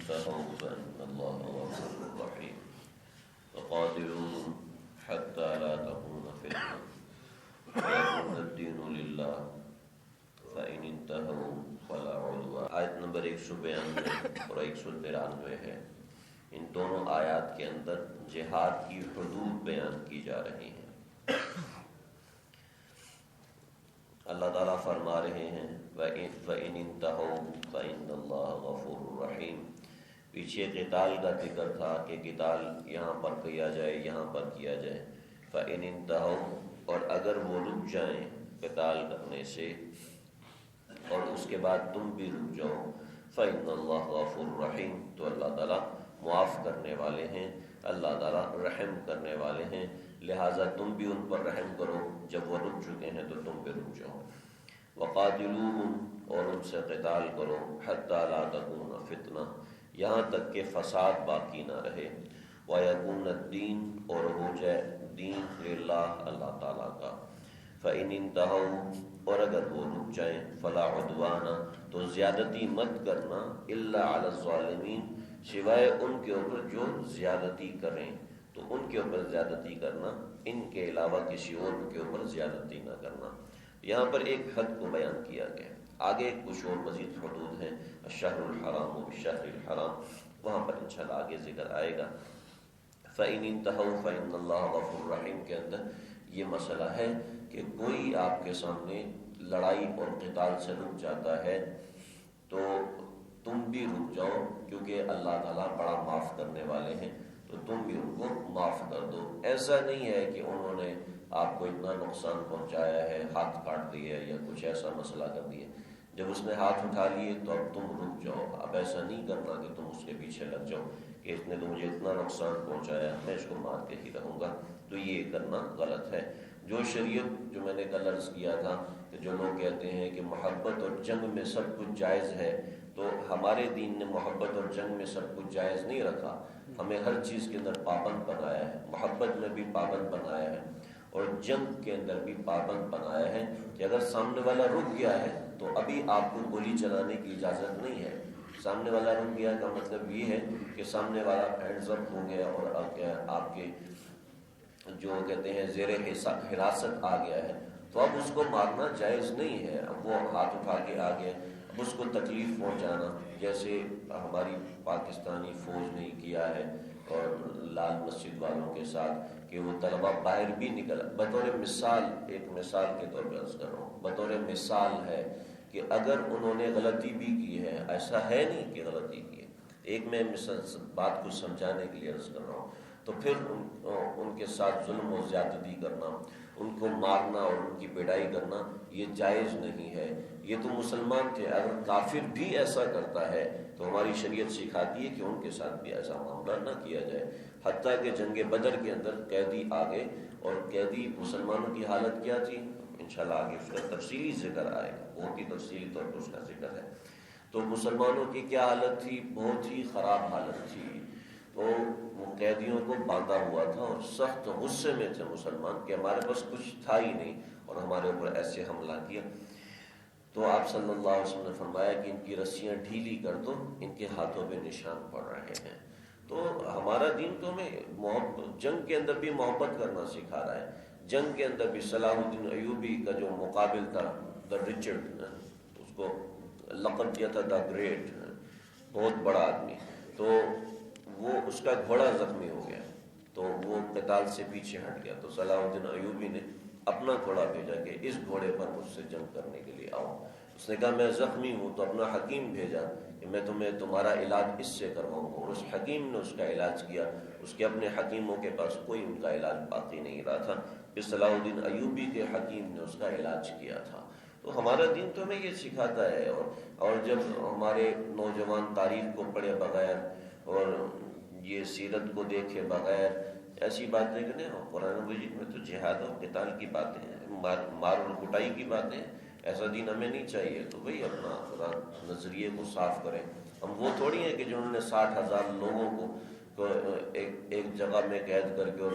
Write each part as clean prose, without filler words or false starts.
انتهوا فإن الله غفور رحيم وقاتلوهم حتى لا تكون فتنة ويكون الدين لله فإن انتهوا فلا عدوان. آیت نمبر 192 اور 193 ہے. ان دونوں آیات کے اندر جہاد کی حدود بیان کی جا رہی ہیں. اللہ تعالیٰ فرما رہے ہیں وَإِنِ انتَهَوْا فَإِنَّ اللَّهَ غَفُورٌ رَحِيمٌ. پیچھے قتال کا ذکر تھا کہ قتال یہاں پر کیا جائے، یہاں پر کیا جائے. فَإِنِ انتَهَوْا، اور اگر وہ رک جائیں قتال کرنے سے اور اس کے بعد تم بھی رک جاؤ، فَإِنَّ اللَّهَ غَفُورٌ رَحِيمٌ، تو اللہ تعالیٰ معاف کرنے والے ہیں، اللہ تعالیٰ رحم کرنے والے ہیں. لہٰذا تم بھی ان پر رحم کرو، جب وہ رک چکے ہیں تو تم بھی رک جاؤ. وقاتلوہم، اور ان سے قتال کرو، حتی لا تکون فتنہ، یہاں تک کہ فساد باقی نہ رہے. ویکون الدین، اور ہو جائے دین للہ، اللہ تعالیٰ کا. فإن انتہوا، اور اگر وہ رک جائیں، فلا عدوان، تو زیادتی مت کرنا، الا علی الظالمین، سوائے ان کے اوپر جو زیادتی کریں، تو ان کے اوپر زیادتی کرنا، ان کے علاوہ کسی اور کے اوپر زیادتی نہ کرنا. یہاں پر ایک حد کو بیان کیا گیا، آگے کچھ اور مزید حدود ہیں. الشہر الحرام بالشہر الحرام، وہاں پر انشاءاللہ آگے ذکر آئے گا. فإن انتہوا فإن اللہ غفور رحیم کے اندر یہ مسئلہ ہے کہ کوئی آپ کے سامنے لڑائی اور قتال سے رک جاتا ہے تو تم بھی رک جاؤ، کیونکہ اللہ تعالیٰ بڑا معاف کرنے والے ہیں، تو تم بھی ان کو معاف کر دو. ایسا نہیں ہے کہ انہوں نے آپ کو اتنا نقصان پہنچایا ہے، ہاتھ کاٹ دیا یا کچھ ایسا مسئلہ کر دیا، جب اس نے ہاتھ اٹھا لیے تو اب تم رک جاؤ. اب ایسا نہیں کرنا کہ تم اس کے پیچھے لگ جاؤ کہ اس نے تو مجھے اتنا نقصان پہنچایا، میں اس کو مار کے ہی رہوں گا. تو یہ کرنا غلط ہے. جو شریعت، جو میں نے کل عرض کیا تھا کہ جو لوگ کہتے ہیں کہ محبت اور جنگ میں سب کچھ جائز ہے، تو ہمارے دین نے محبت اور جنگ میں سب کچھ جائز نہیں رکھا، ہمیں ہر چیز کے اندر پابند بنایا ہے. محبت میں بھی پابند بنایا ہے اور جنگ کے اندر بھی پابند بنایا ہے کہ اگر سامنے والا رک گیا ہے تو ابھی آپ کو گولی چلانے کی اجازت نہیں ہے. سامنے والا رک گیا کا مطلب یہ ہے کہ سامنے والا ہینڈز اپ ہو گیا اور آپ کے جو کہتے ہیں زیر حراست آ گیا ہے، تو اب اس کو مارنا جائز نہیں ہے. اب وہ ہاتھ اٹھا کے آ گیا، اب اس کو تکلیف پہنچانا، جیسے ہماری پاکستانی فوج نے کیا ہے اور لال مسجد والوں کے ساتھ کہ وہ طلبہ باہر بھی نکل، بطور مثال، ایک مثال کے طور پر عرض کر رہا ہوں، بطور مثال ہے کہ اگر انہوں نے غلطی بھی کی ہے، ایسا ہے نہیں کہ غلطی کی ہے، ایک میں بات کو سمجھانے کے لیے عرض کر رہا ہوں، تو پھر ان کے ساتھ ظلم و زیادتی کرنا، ان کو مارنا اور ان کی پٹائی کرنا یہ جائز نہیں ہے. یہ تو مسلمان تھے، اگر کافر بھی ایسا کرتا ہے تو ہماری شریعت سکھاتی ہے کہ ان کے ساتھ بھی ایسا معاملہ نہ کیا جائے. حتیٰ کہ جنگ بدر کے اندر قیدی آ گئے، اور قیدی مسلمانوں کی حالت کیا تھی، انشاءاللہ آگے اس کا تفصیلی ذکر آئے گا، بہت ہی تفصیلی طور پر اس کا ذکر ہے. تو مسلمانوں کی کیا حالت تھی؟ بہت ہی خراب حالت تھی. تو وہ قیدیوں کو باندھا ہوا تھا اور سخت غصے میں تھے مسلمان کہ ہمارے پاس کچھ تھا ہی نہیں اور ہمارے اوپر ایسے حملہ کیا. تو آپ صلی اللہ علیہ وسلم نے فرمایا کہ ان کی رسیاں ڈھیلی کر دو، ان کے ہاتھوں پہ نشان پڑ رہے ہیں. تو ہمارا دین تو ہمیں جنگ کے اندر بھی محبت کرنا سکھا رہا ہے. جنگ کے اندر بھی صلاح الدین ایوبی کا جو مقابل تھا، دا ریچرڈ، اس کو لقب دیا تھا دا گریٹ، بہت بڑا آدمی، تو وہ اس کا گھوڑا زخمی ہو گیا تو وہ قتال سے پیچھے ہٹ گیا. تو صلاح الدین ایوبی نے اپنا گھوڑا بھیجا کہ اس گھوڑے پر مجھ سے جنگ کرنے کے لیے آؤ. اس نے کہا میں زخمی ہوں، تو اپنا حکیم بھیجا کہ میں تمہیں تمہارا علاج اس سے کرواؤں گا، اور اس حکیم نے اس کا علاج کیا. اس کے اپنے حکیموں کے پاس کوئی ان کا علاج باقی نہیں رہا تھا، پھر صلاح الدین ایوبی کے حکیم نے اس کا علاج کیا تھا. تو ہمارا دین تو ہمیں یہ سکھاتا ہے. اور جب ہمارے نوجوان تاریخ کو پڑھے بغیر اور یہ سیرت کو دیکھے بغیر ایسی باتیں کریں، قرآن مجید میں تو جہاد اور قتال کی باتیں ہیں، مار اور کٹائی کی باتیں ہیں، ایسا دین ہمیں نہیں چاہیے. تو بھئی اپنا نظریے کو صاف کریں. ہم وہ تھوڑی ہیں کہ جنہوں نے 60,000 لوگوں کو ایک جگہ میں قید کر کے اور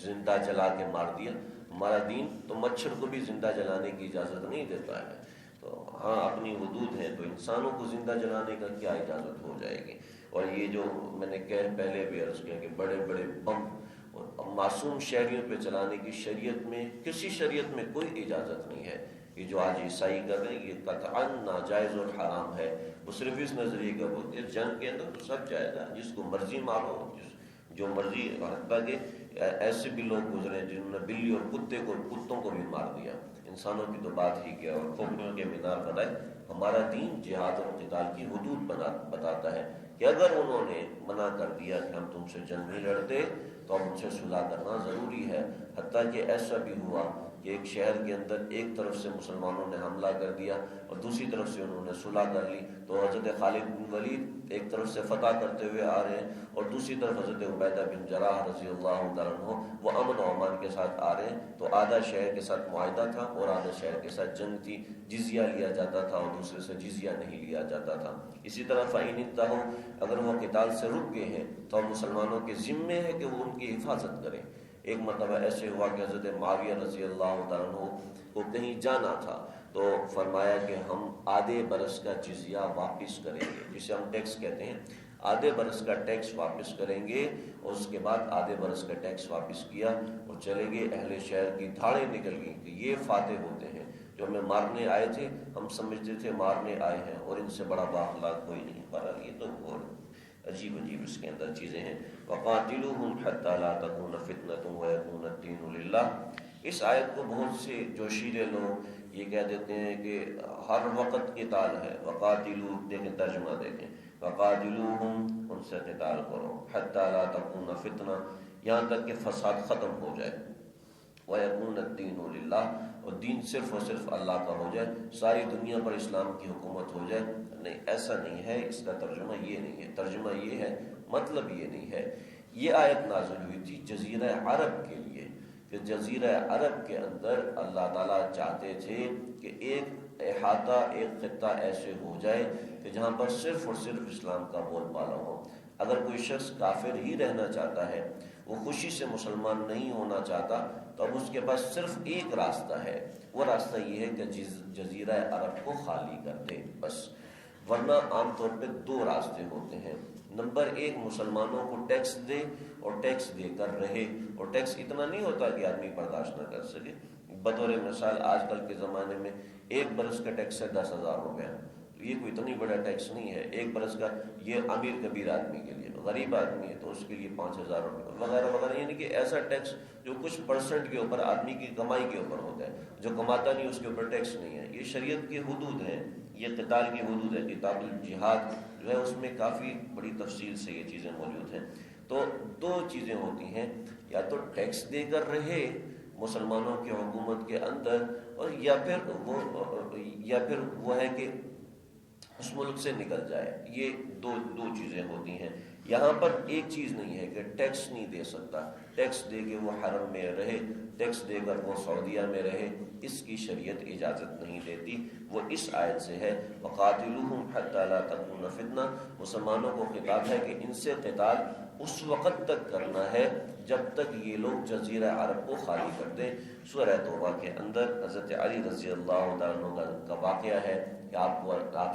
زندہ جلا کے مار دیا. ہمارا دین تو مچھر کو بھی زندہ جلانے کی اجازت نہیں دیتا ہے. تو ہاں اپنی حدود ہیں، تو انسانوں کو زندہ جلانے کا کیا اجازت ہو جائے گی. اور یہ جو میں نے پہلے بھی عرض کیا کہ بڑے بڑے بم اور معصوم شہریوں پہ چلانے کی شریعت میں، کسی شریعت میں کوئی اجازت نہیں ہے۔ یہ جو آج عیسائی کر رہے ہیں یہ قطعاً ناجائز اور حرام ہے۔ وہ صرف اس نظریے کا ہوتے ہیں جنگ کے اندر تو سب جائز ہے، جس کو مرضی مارو، جو مرضی، حتیٰ کہ ایسے بھی لوگ گزرے جنہوں نے بلی اور کتوں کو بھی مار دیا، انسانوں کی تو بات ہی کیا، اور کھوپڑیوں کے مینار بنائے۔ ہمارا دین جہاد اور قتال کی حدود بتاتا ہے کہ اگر انہوں نے منع کر دیا کہ ہم تم سے جنگ نہیں لڑتے تو اب ان سے صلح کرنا ضروری ہے۔ حتیٰ کہ ایسا بھی ہوا کہ ایک شہر کے اندر ایک طرف سے مسلمانوں نے حملہ کر دیا اور دوسری طرف سے انہوں نے صلح کر لی، تو حضرت خالد بن ولید ایک طرف سے فتح کرتے ہوئے آ رہے ہیں اور دوسری طرف حضرت عبیدہ بن جراح رضی اللہ تعالیٰ عنہ وہ امن و امان کے ساتھ آ رہے ہیں۔ تو آدھا شہر کے ساتھ معاہدہ تھا اور آدھا شہر کے ساتھ جنگ تھی، جزیہ لیا جاتا تھا اور دوسرے سے جزیہ نہیں لیا جاتا تھا۔ اسی طرح فَإِنِ انتَهُوا، اگر وہ قتال سے رک گئے ہیں تو اب مسلمانوں کے ذمے ہے کہ وہ ان کی حفاظت کریں۔ ایک مرتبہ ایسے ہوا کہ حضرت معاویہ رضی اللہ تعالیٰ عنہ کو کہیں جانا تھا تو فرمایا کہ ہم آدھے برس کا جزیہ واپس کریں گے، جسے ہم ٹیکس کہتے ہیں، آدھے برس کا ٹیکس واپس کریں گے، اور اس کے بعد آدھے برس کا ٹیکس واپس کیا اور چلے گئے۔ اہل شہر کی دھاڑیں نکل گئیں کہ یہ فاتح ہوتے ہیں، جو ہمیں مارنے آئے تھے ہم سمجھتے تھے مارنے آئے ہیں، اور ان سے بڑا بااخلاق کوئی نہیں۔ بہرحال یہ تو اور عجیب اس کے اندر چیزیں ہیں۔ وَقَاتِلُوهُمْ حَتَّى لَا تَكُونَ فِتْنَةٌ وَيَكُونَ الدِّينُ لِلَّهِ۔ اس آیت کو بہت سے جوشیلے لوگ یہ کہہ دیتے ہیں کہ ہر وقت قتال ہے۔ وَقَاتِلُوا، دیکھیں ترجمہ دیکھیں، وَقَاتِلُوهُمْ، ان سے قتال کرو، حَتَّى لَا تَكُونَ فِتْنَةٌ، یہاں تک کہ فساد ختم ہو جائے، وَيَكُونَ الدِّينُ لِلَّهِ، اور دین صرف اور صرف اللہ کا ہو جائے، ساری دنیا پر اسلام کی حکومت ہو جائے۔ نہیں، ایسا نہیں ہے، اس کا ترجمہ یہ نہیں ہے۔ ترجمہ یہ ہے، مطلب یہ نہیں ہے۔ یہ آیت نازل ہوئی تھی جزیرہ عرب کے لیے، کہ جزیرہ عرب کے اندر اللہ تعالیٰ چاہتے تھے کہ ایک احاطہ، ایک خطہ ایسے ہو جائے کہ جہاں پر صرف اور صرف اسلام کا بول بالا ہو۔ اگر کوئی شخص کافر ہی رہنا چاہتا ہے، وہ خوشی سے مسلمان نہیں ہونا چاہتا، تو اب اس کے پاس صرف ایک راستہ ہے، وہ راستہ یہ ہے کہ جزیرہ عرب کو خالی کر دے بس۔ ورنہ عام طور پہ دو راستے ہوتے ہیں۔ نمبر ایک، مسلمانوں کو ٹیکس دے اور ٹیکس دے کر رہے، اور ٹیکس اتنا نہیں ہوتا کہ آدمی برداشت نہ کر سکے۔ بطور مثال آج کل کے زمانے میں ایک برس کا ٹیکس ہے 10,000 روپے، تو یہ کوئی اتنی بڑا ٹیکس نہیں ہے ایک برس کا۔ یہ امیر کبیر آدمی کے لیے، غریب آدمی ہے تو اس کے لیے 5,000 روپے وغیرہ وغیرہ، یعنی کہ ایسا ٹیکس جو کچھ پرسنٹ کے اوپر آدمی کی کمائی کے اوپر ہوتا ہے، جو کماتا نہیں اس کے اوپر ٹیکس نہیں ہے۔ یہ شریعت کی حدود ہیں، یہ قتال کی حدود ہے۔ کتاب الجہاد جو ہے اس میں کافی بڑی تفصیل سے یہ چیزیں موجود ہیں۔ تو دو چیزیں ہوتی ہیں، یا تو ٹیکس دے کر رہے مسلمانوں کی حکومت کے اندر، اور یا پھر وہ ہے کہ اس ملک سے نکل جائے۔ یہ دو چیزیں ہوتی ہیں۔ یہاں پر ایک چیز نہیں ہے کہ ٹیکس نہیں دے سکتا، ٹیکس دے کے وہ حرم میں رہے، ٹیکس دے کر وہ سعودیہ میں رہے، اس کی شریعت اجازت نہیں دیتی۔ وہ اس آیت سے ہے، وَقَاتِلُوهُمْ حَتَّى لَا تَكُونَ فِتْنَةٌ، مسلمانوں کو خطاب ہے کہ ان سے قتال اس وقت تک کرنا ہے جب تک یہ لوگ جزیرہ عرب کو خالی کر دیں۔ سورہ توبہ کے اندر حضرت علی رضی اللہ تعالیٰ عنہ کا واقعہ ہے کہ آپ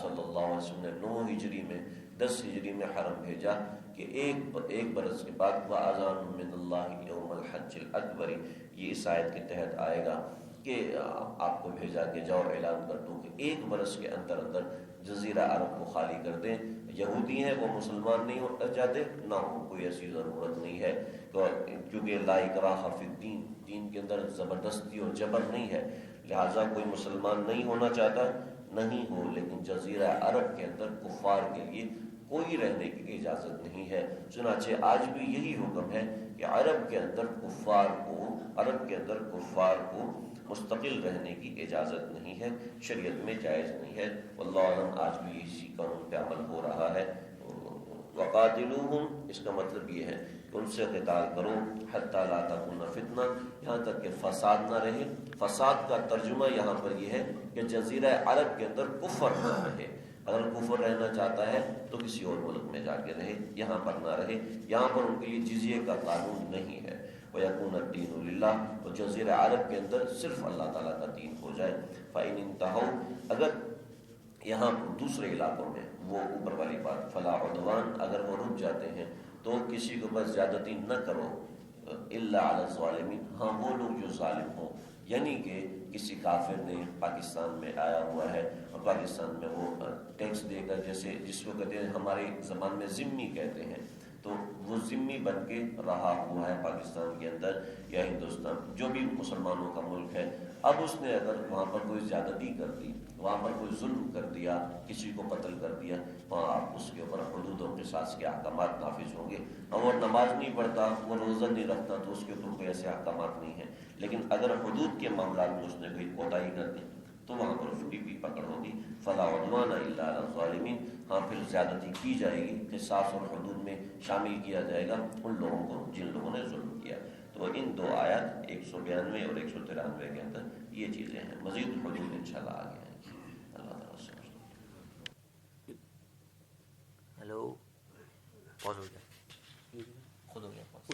صلی اللہ علیہ وسلم نے 9 ہجری میں 10 ہجری میں حرم بھیجا کہ ایک برس کے بعد وَأَذَانٌ مِّنَ اللَّهِ يَوْمَ الْحَجِّ الْأَكْبَرِ، یہ اس آیت کے تحت آئے گا کہ آپ کو بھیجا کہ جاؤ اعلان کر دو کہ ایک برس کے اندر جزیرہ عرب کو خالی کر دیں۔ یہودی ہیں وہ مسلمان نہیں ہونا چاہتے، نہ ہو، کوئی ایسی ضرورت نہیں ہے، کیونکہ لا اکراہ فی الدین، دین کے اندر زبردستی اور جبر نہیں ہے، لہٰذا کوئی مسلمان نہیں ہونا چاہتا نہیں ہو، لیکن جزیرہ عرب کے اندر کفار کے لیے کوئی رہنے کی اجازت نہیں ہے۔ چنانچہ آج بھی یہی حکم ہے کہ عرب کے اندر کفار کو مستقل رہنے کی اجازت نہیں ہے، شریعت میں جائز نہیں ہے۔ واللہ اعلم آج بھی اسی قانون پہ عمل ہو رہا ہے۔ وَقَاتِلُوهُمْ، اس کا مطلب یہ ہے کہ ان سے قتال کرو، حَتَّى لَا تَكُونَ فِتْنَةٌ، یہاں تک کہ فساد نہ رہے۔ فساد کا ترجمہ یہاں پر یہ ہے کہ جزیرہ عرب کے اندر کفر نہ رہے۔ اگر کفر رہنا چاہتا ہے تو کسی اور ملک میں جا کے رہے، یہاں پر نہ رہے۔ یہاں پر ان کے لیے جزیے کا قانون نہیں ہے۔ وَيَكُونَ الدِّينُ لِلَّهِ، اور جزیرہ عرب کے اندر صرف اللہ تعالیٰ کا دین ہو جائے۔ فَإِنِ انْتَهَوْا، اگر یہاں دوسرے علاقوں میں وہ اوپر والی بات فلا عدوان، اگر وہ رک جاتے ہیں تو کسی کو بس زیادتی نہ کرو، الا علی الظالمین، ہاں وہ لوگ جو ظالم ہوں، یعنی کہ کسی کافر نے پاکستان میں آیا ہوا ہے اور پاکستان میں وہ ٹیکس دے کر، جیسے جس کو کہتے ہیں ہمارے زبان میں ذمی کہتے ہیں، تو وہ ذمی بن کے رہا ہوا ہے پاکستان کے اندر یا ہندوستان جو بھی مسلمانوں کا ملک ہے، اب اس نے اگر وہاں پر کوئی زیادتی کر دی، وہاں پر کوئی ظلم کر دیا، کسی کو قتل کر دیا، وہاں اس کے اوپر حدود و قصاص کے احکامات نافذ ہوں گے۔ اور وہ نماز نہیں پڑھتا، وہ روزہ نہیں رکھتا، تو اس کے اوپر کوئی ایسے احکامات نہیں ہیں، لیکن اگر حدود کے معاملات میں اس نے کوئی کوتاہی کر دی تو وہاں پر اس کی بھی پکڑ ہوگی۔ فلا عدوان الا علی الظالمین، ہاں پھر زیادتی کی جائے گی، قصاص اور حدود میں شامل کیا جائے گا ان لوگوں کو جن لوگوں نے ظلم کیا۔ تو ان دو آیات 192 اور 193 کے اندر یہ چیزیں ہیں، مزید حدود انشاءاللہ آگے آئیں گی۔ اللہ تعالیٰ سے ہیلو، پاز ہو گیا، خود ہو گیا پاز۔